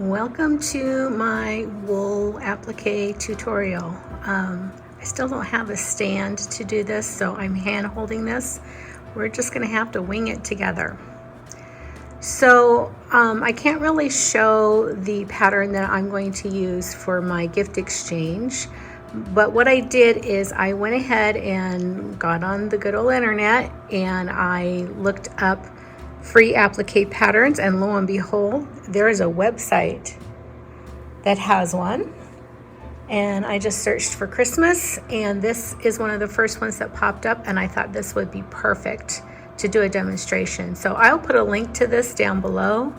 Welcome to my wool applique tutorial. I still don't have a stand to do this, so I'm hand holding this. We're just going to have to wing it together. So I can't really show the pattern that I'm going to use for my gift exchange, but what I did is I went ahead and got on the good old internet and I looked up free applique patterns, and lo and behold, there is a website that has one. And I just searched for Christmas, and this is one of the first ones that popped up, and I thought this would be perfect to do a demonstration. So I'll put a link to this down below.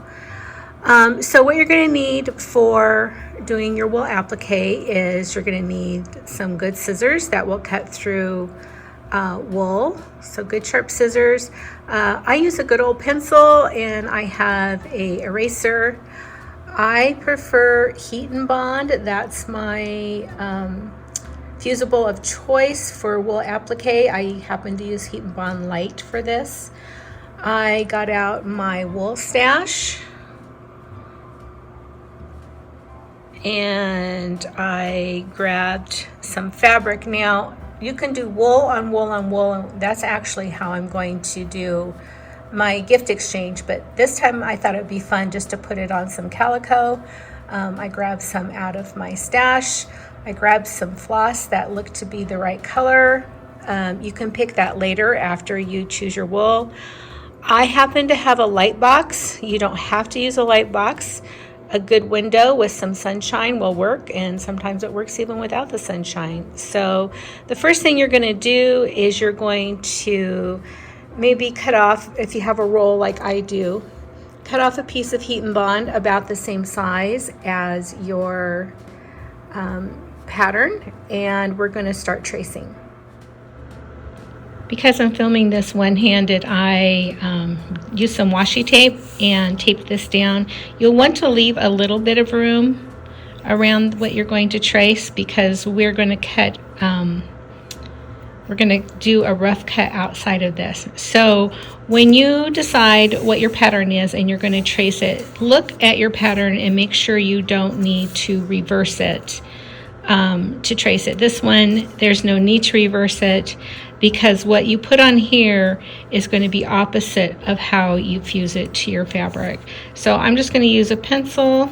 So what you're going to need for doing your wool applique is you're going to need some good scissors that will cut through wool, so good sharp scissors. I use a good old pencil, and I have a eraser. I prefer Heat and Bond. That's my fusible of choice for wool applique. I happen to use Heat and Bond Light for this. I got out my wool stash and I grabbed some fabric. Now you can do wool on wool on wool, and that's actually how I'm going to do my gift exchange, but this time I thought it would be fun just to put it on some calico. I grabbed some out of my stash. I grabbed some floss that looked to be the right color. You can pick that later after you choose your wool. I happen to have a light box. You don't have to use a light box. A good window with some sunshine will work, and sometimes it works even without the sunshine. So the first thing you're going to do is you're going to maybe cut off, if you have a roll like I do, cut off a piece of Heat and Bond about the same size as your pattern, and we're going to start tracing. Because I'm filming this one-handed, I used some washi tape and taped this down. You'll want to leave a little bit of room around what you're going to trace, because we're going to cut, we're going to do a rough cut outside of this. So when you decide what your pattern is and you're going to trace it, look at your pattern and make sure you don't need to reverse it to trace it. This one, there's no need to reverse it, because what you put on here is going to be opposite of how you fuse it to your fabric. So I'm just going to use a pencil.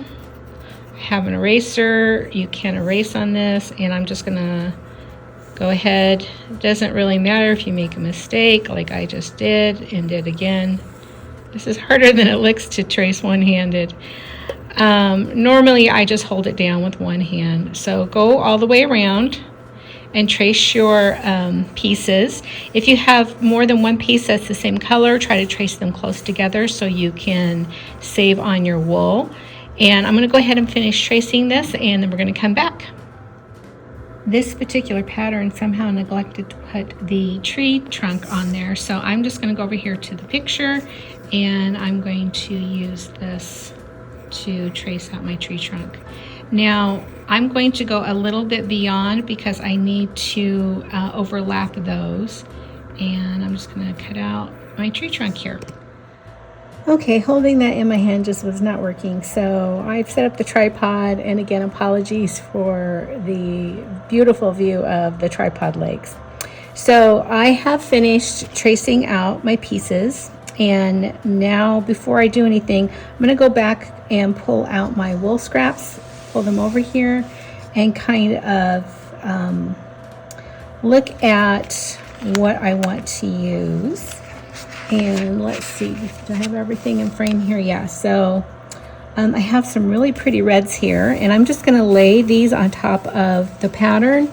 I have an eraser. You can erase on this, and I'm just going to go ahead. It doesn't really matter if you make a mistake like I just did and did again. This is harder than it looks to trace one-handed. Normally I just hold it down with one hand. So go all the way around and trace your pieces. If you have more than one piece that's the same color, try to trace them close together so you can save on your wool. And I'm going to go ahead and finish tracing this, and then we're going to come back. This particular pattern somehow neglected to put the tree trunk on there, so I'm just going to go over here to the picture, and I'm going to use this to trace out my tree trunk. Now I'm going to go a little bit beyond because I need to overlap those, and I'm just going to cut out my tree trunk here. Okay, holding that in my hand just was not working, so I've set up the tripod, and again, apologies for the beautiful view of the tripod legs. So I have finished tracing out my pieces, and now before I do anything, I'm going to go back and pull out my wool scraps, pull them over here, and kind of look at what I want to use. And let's see, do I have everything in frame here? Yeah, so I have some really pretty reds here, and I'm just going to lay these on top of the pattern,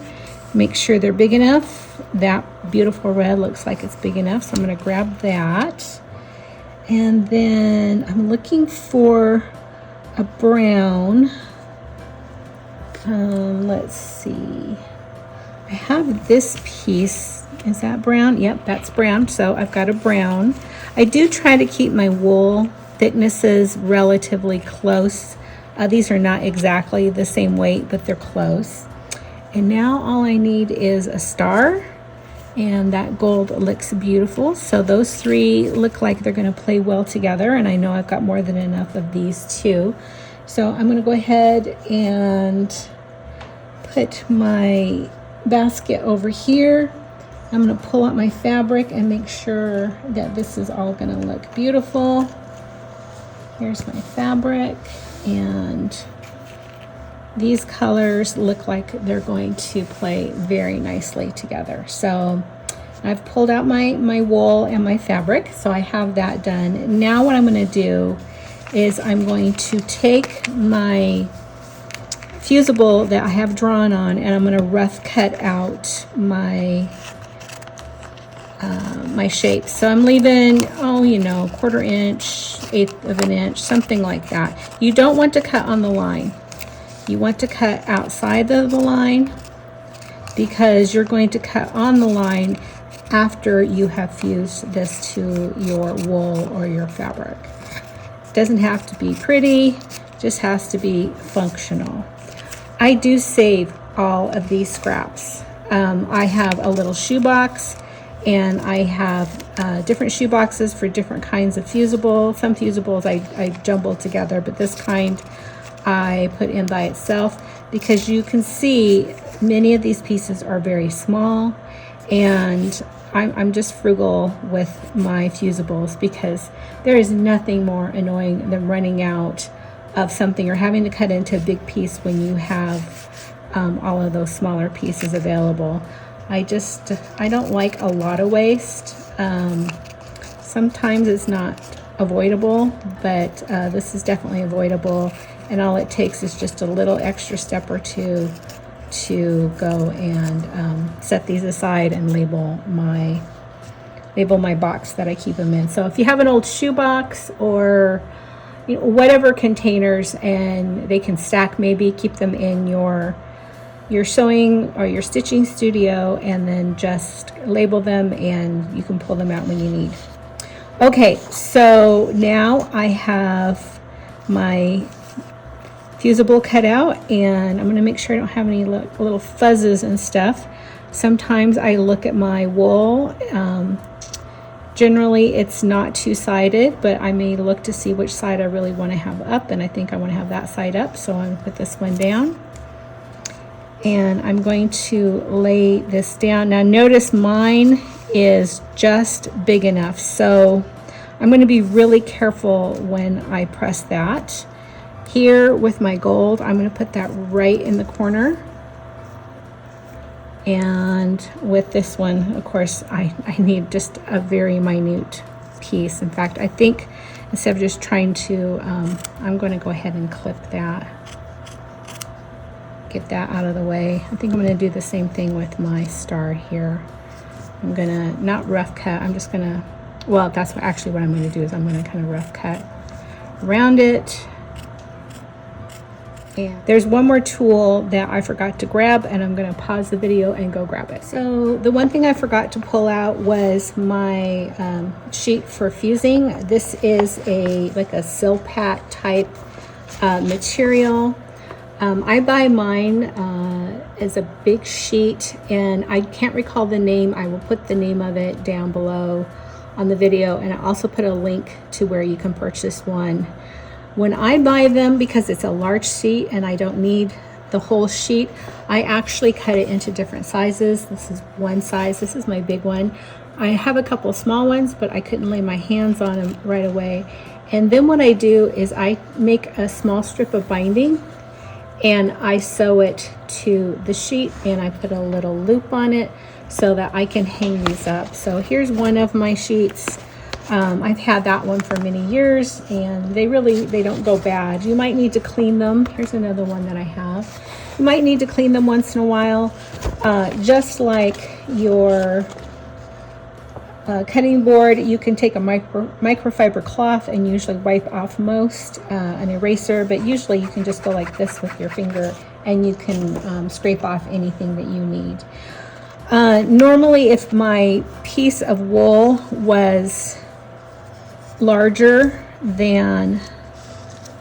make sure they're big enough. That beautiful red looks like it's big enough, so I'm going to grab that. And then I'm looking for a brown. Let's see, I have this piece. Is that brown? Yep, that's brown. So I've got a brown. I do try to keep my wool thicknesses relatively close. These are not exactly the same weight, but they're close. And now all I need is a star, and that gold looks beautiful. So those three look like they're going to play well together, and I know I've got more than enough of these too. So I'm going to go ahead and put my basket over here. I'm going to pull out my fabric and make sure that this is all going to look beautiful. Here's my fabric, and these colors look like they're going to play very nicely together. So I've pulled out my wool and my fabric, so I have that done. Now what I'm going to do is I'm going to take my fusible that I have drawn on, and I'm going to rough cut out my my shapes. So I'm leaving, oh, you know, 1/4 inch, 1/8 of an inch, something like that. You don't want to cut on the line. You want to cut outside of the line, because you're going to cut on the line after you have fused this to your wool or your fabric. It doesn't have to be pretty, just has to be functional. I do save all of these scraps. I have a little shoebox, and I have different shoe boxes for different kinds of fusible. Some fusibles I jumble together, but this kind I put in by itself, because you can see many of these pieces are very small, and I'm just frugal with my fusibles, because there is nothing more annoying than running out of something or having to cut into a big piece when you have all of those smaller pieces available. I don't like a lot of waste. Sometimes it's not avoidable, but this is definitely avoidable, and all it takes is just a little extra step or two to go and set these aside and label my box that I keep them in. So if you have an old shoe box, or you know, whatever containers, and they can stack, maybe keep them in your sewing or your stitching studio, and then just label them, and you can pull them out when you need. Okay, so now I have my fusible cut out, and I'm going to make sure I don't have any little fuzzes and stuff. Sometimes I look at my wool. Generally it's not two-sided, but I may look to see which side I really want to have up, and I think I want to have that side up, so I'm going to put this one down, and I'm going to lay this down. Now notice mine is just big enough, so I'm going to be really careful when I press that. Here with my gold, I'm going to put that right in the corner. And with this one, of course, I need just a very minute piece. In fact, I think instead of just trying to, I'm going to go ahead and clip that. Get that out of the way. I think I'm going to do the same thing with my star here. I'm going to not rough cut. I'm just going to, well, that's actually what I'm going to do, is I'm going to kind of rough cut around it. And there's one more tool that I forgot to grab, and I'm going to pause the video and go grab it. So the one thing I forgot to pull out was my sheet for fusing. This is like a Silpat type material. I buy mine as a big sheet, and I can't recall the name. I will put the name of it down below on the video, and I also put a link to where you can purchase one. When I buy them, because it's a large sheet and I don't need the whole sheet, I actually cut it into different sizes. This is one size. This is my big one. I have a couple small ones, but I couldn't lay my hands on them right away. And then what I do is I make a small strip of binding, and I sew it to the sheet, and I put a little loop on it so that I can hang these up. So here's one of my sheets. I've had that one for many years, and they don't go bad. You might need to clean them. Here's another one that I have. You might need to clean them once in a while, just like your cutting board. You can take a microfiber cloth and usually wipe off most, an eraser, but usually you can just go like this with your finger, and you can scrape off anything that you need. Normally, if my piece of wool was larger than,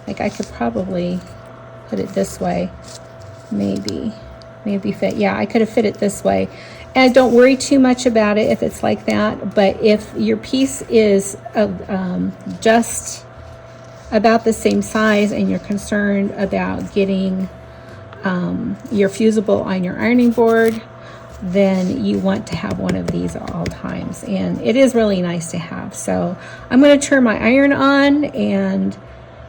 like, I could probably put it this way, maybe fit. Yeah, I could have fit it this way. And don't worry too much about it if it's like that. But if your piece is just about the same size and you're concerned about getting your fusible on your ironing board, then you want to have one of these at all times. And it is really nice to have. So I'm going to turn my iron on and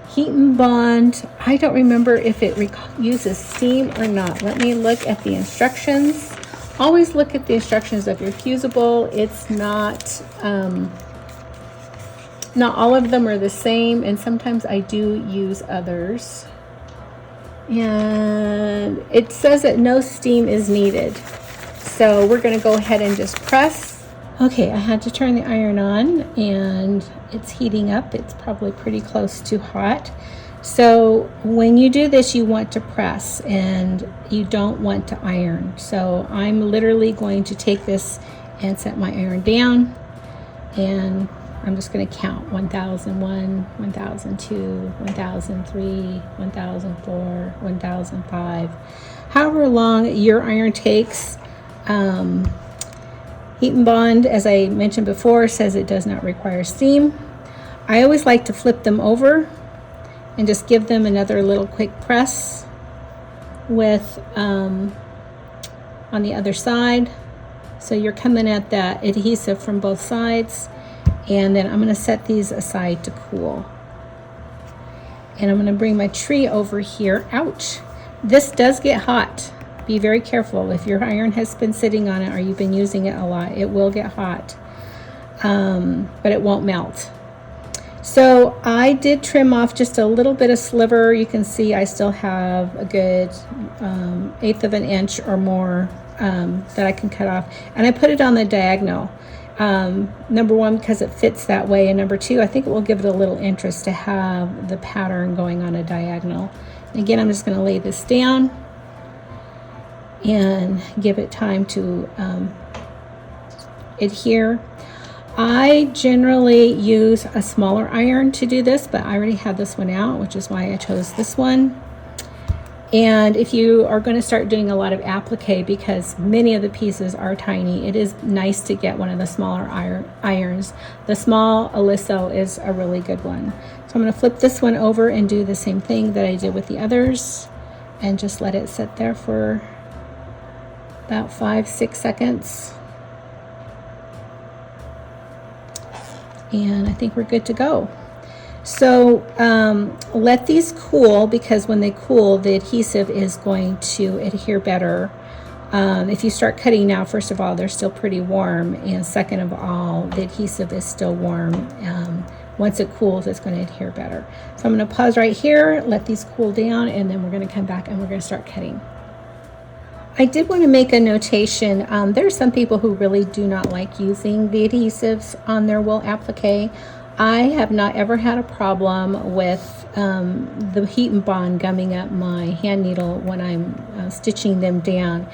heat and bond. I don't remember if it uses steam or not. Let me look at the instructions. Always look at the instructions of your fusible. It's not all of them are the same, and sometimes I do use others. And it says that no steam is needed. So we're going to go ahead and just press. Okay, I had to turn the iron on and it's heating up. It's probably pretty close to hot. So when you do this, you want to press and you don't want to iron. So I'm literally going to take this and set my iron down, and I'm just going to count 1001, 1002, 1003, 1004, 1005. However long your iron takes. Heat and bond, as I mentioned before, says it does not require steam. I always like to flip them over and just give them another little quick press with on the other side. So you're coming at that adhesive from both sides. And then I'm going to set these aside to cool. And I'm going to bring my tree over here. Ouch. This does get hot. Be very careful. If your iron has been sitting on it or you've been using it a lot, it will get hot. But it won't melt. So I did trim off just a little bit of sliver. You can see I still have a good 1/8 of an inch or more that I can cut off. And I put it on the diagonal. Number one, because it fits that way, and number two, I think it will give it a little interest to have the pattern going on a diagonal. And again, I'm just going to lay this down and give it time to adhere. I generally use a smaller iron to do this, but I already have this one out, which is why I chose this one. And if you are going to start doing a lot of applique, because many of the pieces are tiny, it is nice to get one of the smaller irons. The small Aliso is a really good one. So I'm going to flip this one over and do the same thing that I did with the others, and just let it sit there for about 5-6 seconds. And I think we're good to go. So let these cool, because when they cool, the adhesive is going to adhere better. If you start cutting now, first of all, they're still pretty warm, and second of all, the adhesive is still warm. Once it cools, it's going to adhere better. So I'm going to pause right here, let these cool down, and then we're going to come back and we're going to start cutting. I did want to make a notation. There are some people who really do not like using the adhesives on their wool applique. I have not ever had a problem with the heat and bond gumming up my hand needle when I'm stitching them down.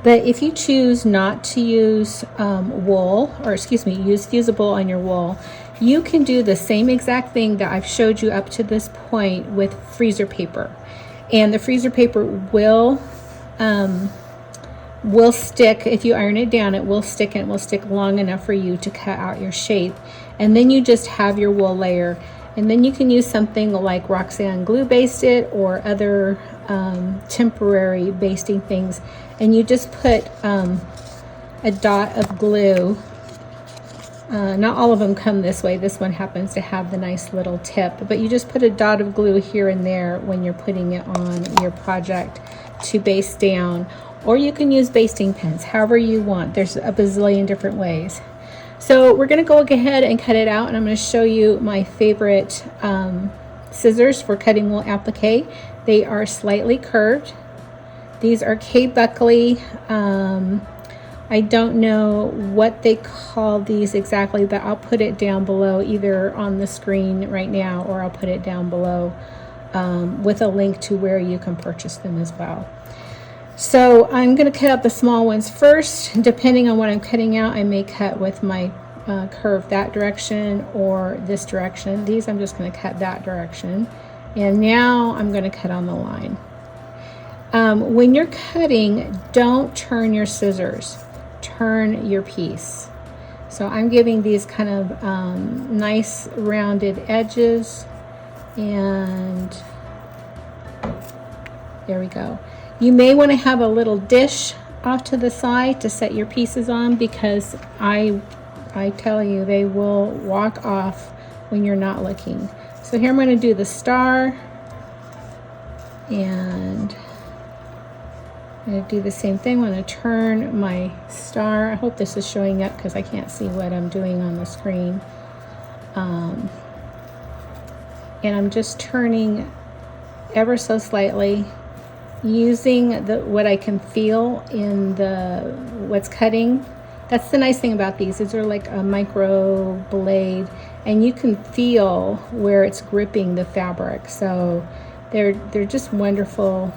But if you choose not to use use fusible on your wool, you can do the same exact thing that I've showed you up to this point with freezer paper. And the freezer paper will stick. If you iron it down, it will stick, and it will stick long enough for you to cut out your shape. And then you just have your wool layer, and then you can use something like Roxanne glue basted or other temporary basting things, and you just put a dot of glue. Not all of them come this way. This one happens to have the nice little tip, but you just put a dot of glue here and there when you're putting it on your project to baste down. Or you can use basting pins, however you want. There's a bazillion different ways. So we're going to go ahead and cut it out, and I'm going to show you my favorite scissors for cutting wool applique. They are slightly curved. These are K. Buckley. I don't know what they call these exactly, but I'll put it down below, either on the screen right now, or I'll put it down below with a link to where you can purchase them as well. So I'm going to cut out the small ones first. Depending on what I'm cutting out, I may cut with my curve that direction or this direction. These I'm just going to cut that direction. And now I'm going to cut on the line. When you're cutting, don't turn your scissors. Turn your piece. So I'm giving these kind of nice rounded edges, And there we go. You may want to have a little dish off to the side to set your pieces on, because I tell you, they will walk off when you're not looking. So here I'm going to do the star, and I'm going to do the same thing. I'm going to turn my star. I hope this is showing up because I can't see what I'm doing on the screen. And I'm just turning ever so slightly, using what I can feel in what's cutting. That's the nice thing about these. These are like a micro blade, and you can feel where it's gripping the fabric. So they're just wonderful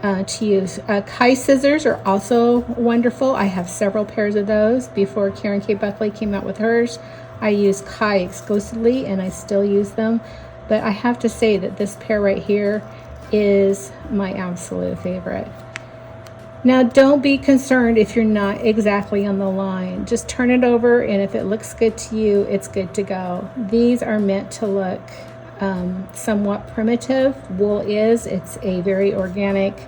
to use. Kai scissors are also wonderful. I have several pairs of those. Before Karen K. Buckley came out with hers, I used Kai exclusively, and I still use them. But I have to say that this pair right here is my absolute favorite. Now, don't be concerned if you're not exactly on the line. Just turn it over, and if it looks good to you, it's good to go. These are meant to look somewhat primitive. Wool it's a very organic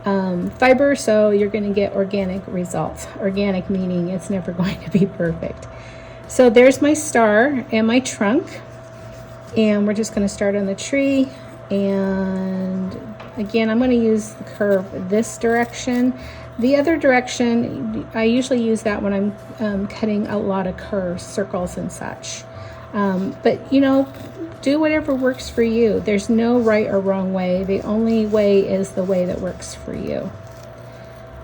fiber, so you're going to get organic results. Organic meaning it's never going to be perfect. So there's my star and my trunk, and we're just going to start on the tree. And again, I'm going to use the curve this direction. The other direction, I usually use that when I'm cutting a lot of curves, circles and such. But you know, do whatever works for you. There's no right or wrong way. The only way is the way that works for you.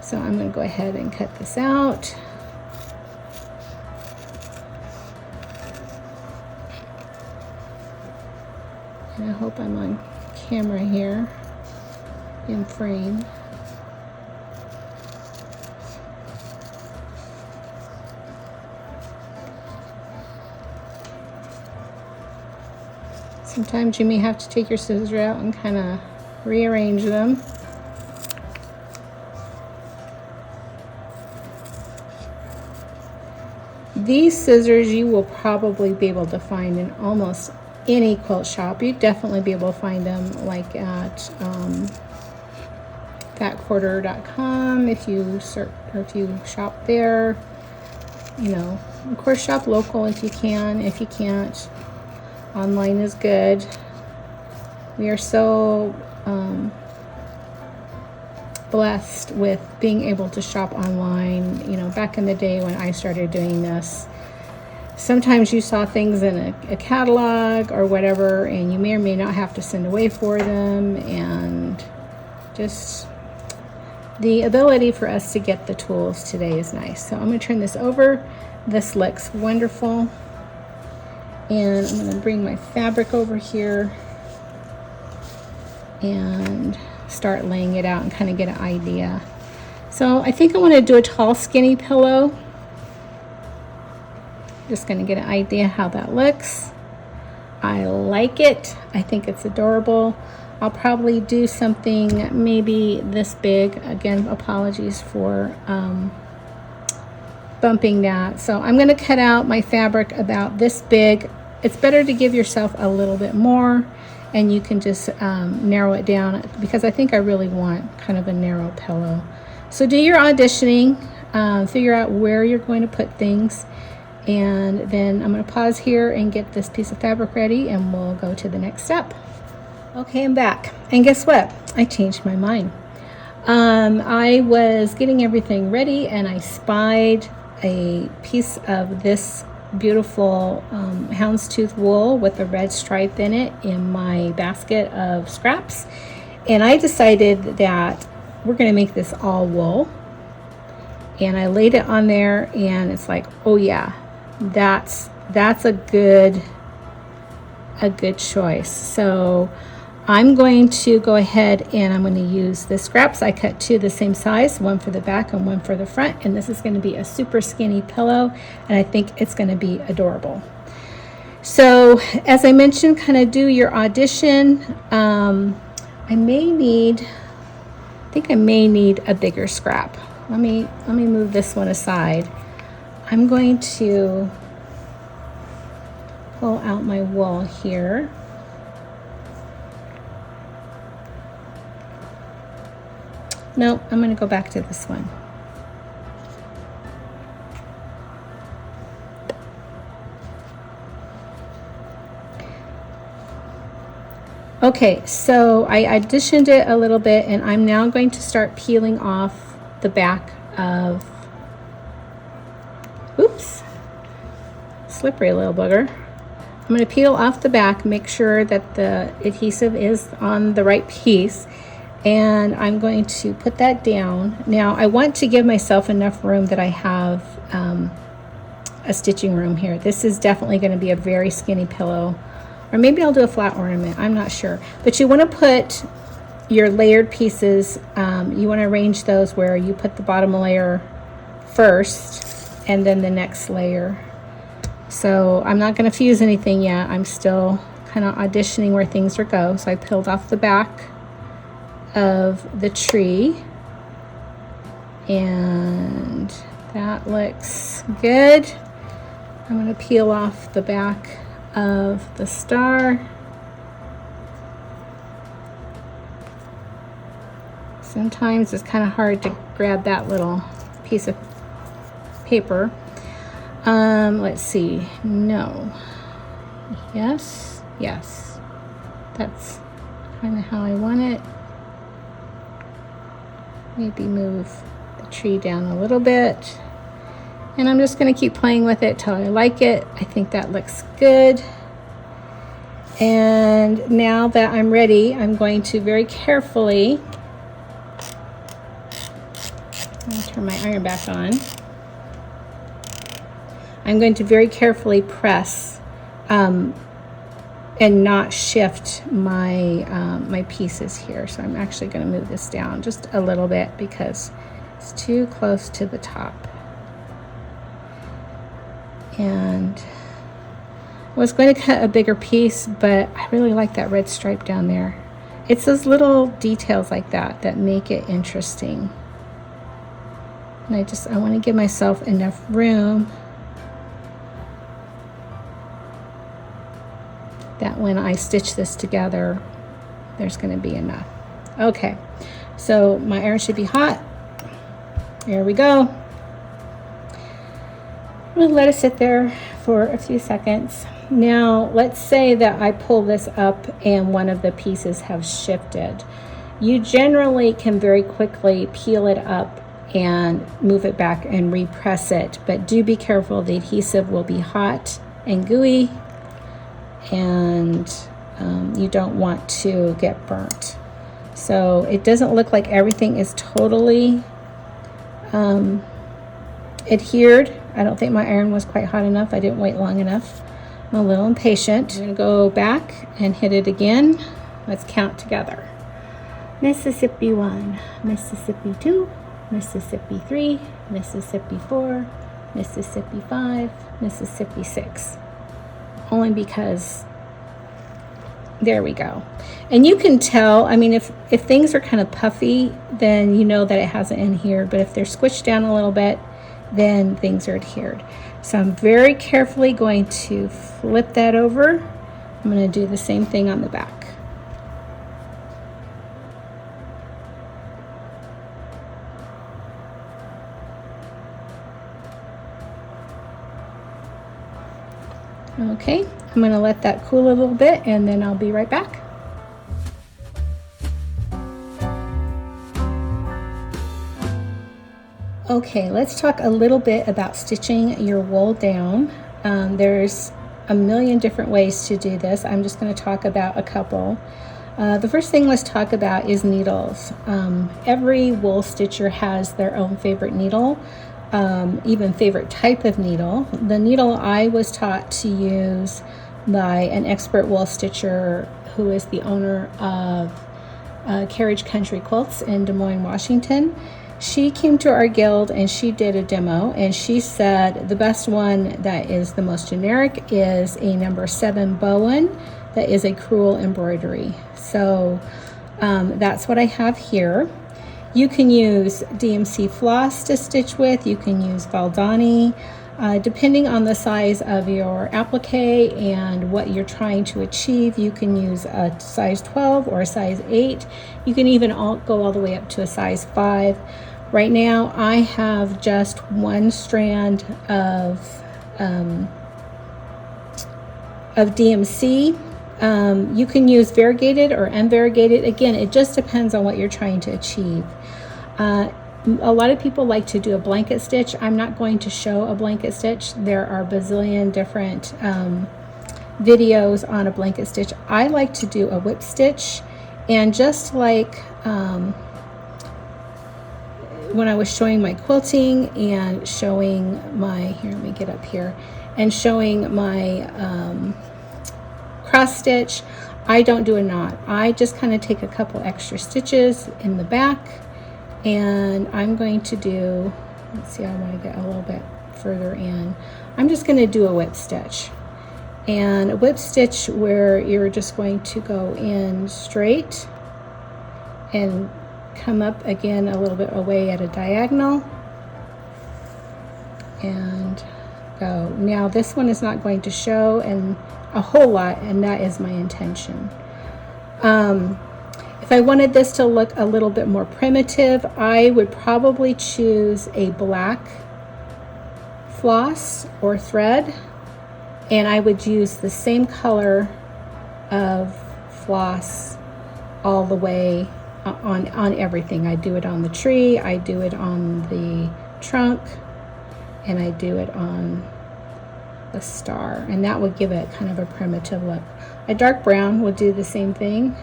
So I'm going to go ahead and cut this out. And I hope I'm on camera here in frame. Sometimes you may have to take your scissors out and kind of rearrange them. These scissors you will probably be able to find in almost any quilt shop. You'd definitely be able to find them like at fatquarter.com if you search, or if you shop there. You know, of course, shop local if you can. If you can't, online is good. We are so blessed with being able to shop online. You know, back in the day when I started doing this, sometimes you saw things in a catalog or whatever, and you may or may not have to send away for them, and just the ability for us to get the tools today is nice. So I'm going to turn this over. This looks wonderful. And I'm going to bring my fabric over here and start laying it out and kind of get an idea. So I think I want to do a tall, skinny pillow. Just going to get an idea how that looks. I like it. I think it's adorable. I'll probably do something maybe this big. Again, apologies for bumping that. So I'm going to cut out my fabric about this big. It's better to give yourself a little bit more, and you can just narrow it down, because I think I really want kind of a narrow pillow. So do your auditioning, figure out where you're going to put things, and then I'm going to pause here and get this piece of fabric ready, and we'll go to the next step. Okay, I'm back, and guess what? I changed my mind. I was getting everything ready, and I spied a piece of this beautiful houndstooth wool with a red stripe in it in my basket of scraps, and I decided that we're going to make this all wool. And I laid it on there, and it's like, oh yeah, that's a good choice. So I'm going to go ahead and I'm going to use the scraps. I cut two the same size, one for the back and one for the front, and this is going to be a super skinny pillow, and I think it's going to be adorable. So as I mentioned, kind of do your audition. I think I may need a bigger scrap. Let me move this one aside. I'm going to pull out my wool here. Nope, I'm going to go back to this one. Okay, so I auditioned it a little bit, and I'm now going to start peeling off the back of, oops, slippery little booger. I'm going to peel off the back, make sure that the adhesive is on the right piece, and I'm going to put that down. Now I want to give myself enough room that I have a stitching room here. This is definitely going to be a very skinny pillow. Or maybe I'll do a flat ornament, I'm not sure. But you want to put your layered pieces, you want to arrange those where you put the bottom layer first and then the next layer. So I'm not going to fuse anything yet. I'm still kind of auditioning where things are go. So I peeled off the back of the tree. And that looks good. I'm going to peel off the back of the star. Sometimes it's kind of hard to grab that little piece of paper. Let's see. No. Yes. Yes. That's kind of how I want it. Maybe move the tree down a little bit. And I'm just going to keep playing with it till I like it. I think that looks good. And now that I'm ready, I'm going to very carefully, I'm going to turn my iron back on. I'm going to very carefully press and not shift my my pieces here. So I'm actually going to move this down just a little bit because it's too close to the top. And I was going to cut a bigger piece, but I really like that red stripe down there. It's those little details like that that make it interesting. And I want to give myself enough room that when I stitch this together, there's going to be enough. Okay, so my iron should be hot. There we go. We'll let it sit there for a few seconds. Now, let's say that I pull this up and one of the pieces have shifted. You generally can very quickly peel it up and move it back and repress it, but do be careful. The adhesive will be hot and gooey, and you don't want to get burnt. So it doesn't look like everything is totally adhered. I don't think my iron was quite hot enough. I didn't wait long enough. I'm a little impatient. I'm going to go back and hit it again. Let's count together. Mississippi 1, Mississippi 2, Mississippi 3, Mississippi 4, Mississippi 5, Mississippi 6. Only because, there we go. And you can tell, I mean, if things are kind of puffy, then you know that it hasn't adhered. But if they're squished down a little bit, then things are adhered. So I'm very carefully going to flip that over. I'm going to do the same thing on the back. Okay, I'm going to let that cool a little bit and then I'll be right back. Okay, let's talk a little bit about stitching your wool down. There's a million different ways to do this. I'm just going to talk about a couple. The first thing let's talk about is needles. Every wool stitcher has their own favorite needle, even favorite type of needle. The needle I was taught to use by an expert wool stitcher who is the owner of Carriage Country Quilts in Des Moines, Washington. She came to our guild and she did a demo, and she said the best one that is the most generic is a number 7 Bowen that is a crewel embroidery. So that's what I have here. You can use DMC floss to stitch with. You can use Valdani. Depending on the size of your applique and what you're trying to achieve, you can use a size 12 or a size 8. You can even go all the way up to a size 5. Right now I have just one strand of DMC. You can use variegated or unvariegated. Again, it just depends on what you're trying to achieve. A lot of people like to do a blanket stitch. I'm not going to show a blanket stitch. There are a bazillion different videos on a blanket stitch. I like to do a whip stitch, and just like when I was showing my quilting and showing my, here, let me get up here, and showing my cross stitch, I don't do a knot. I just kind of take a couple extra stitches in the back, and I'm going to do, let's see, I want to get a little bit further in. I'm just going to do a whip stitch. And a whip stitch where you're just going to go in straight and come up again a little bit away at a diagonal and go. Now this one is not going to show and a whole lot, and that is my intention. If I wanted this to look a little bit more primitive, I would probably choose a black floss or thread, and I would use the same color of floss all the way on everything. I do it on the tree, I do it on the trunk, and I do it on the star, and that would give it kind of a primitive look. A dark brown will do the same thing.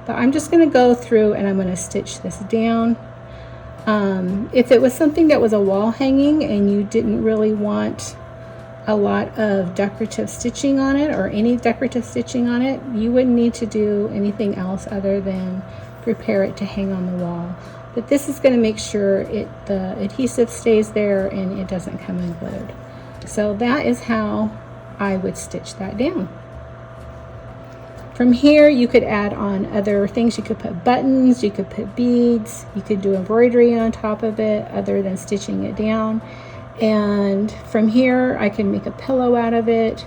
But I'm just going to go through and I'm going to stitch this down. If it was something that was a wall hanging and you didn't really want a lot of decorative stitching on it, or any decorative stitching on it, you wouldn't need to do anything else other than prepare it to hang on the wall. But this is going to make sure the adhesive stays there and it doesn't come unglued. So that is how I would stitch that down. From here, you could add on other things. You could put buttons, you could put beads, you could do embroidery on top of it other than stitching it down. And from here, I can make a pillow out of it,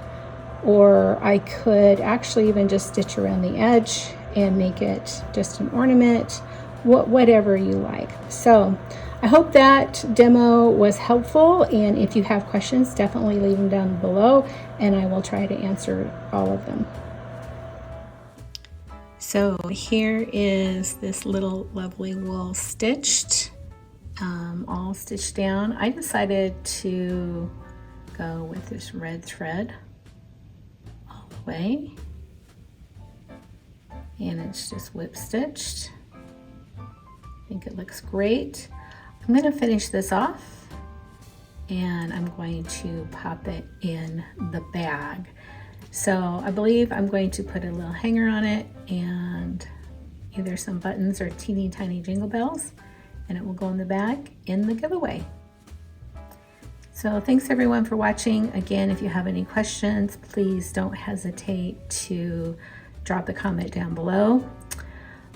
or I could actually even just stitch around the edge and make it just an ornament, whatever you like. So I hope that demo was helpful, and if you have questions, definitely leave them down below and I will try to answer all of them. So here is this little lovely wool stitched, all stitched down. I decided to go with this red thread all the way, and it's just whip stitched. I think it looks great. I'm going to finish this off and I'm going to pop it in the bag. So I believe I'm going to put a little hanger on it and either some buttons or teeny tiny jingle bells, and it will go in the bag in the giveaway. So thanks everyone for watching. Again, if you have any questions, please don't hesitate to drop a comment down below.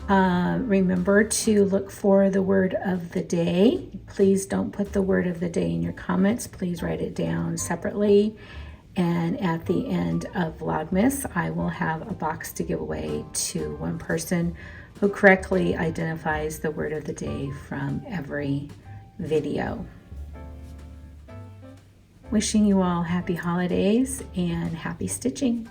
Remember to look for the word of the day. Please don't put the word of the day in your comments. Please write it down separately. And at the end of Vlogmas, I will have a box to give away to one person who correctly identifies the word of the day from every video. Wishing you all happy holidays and happy stitching.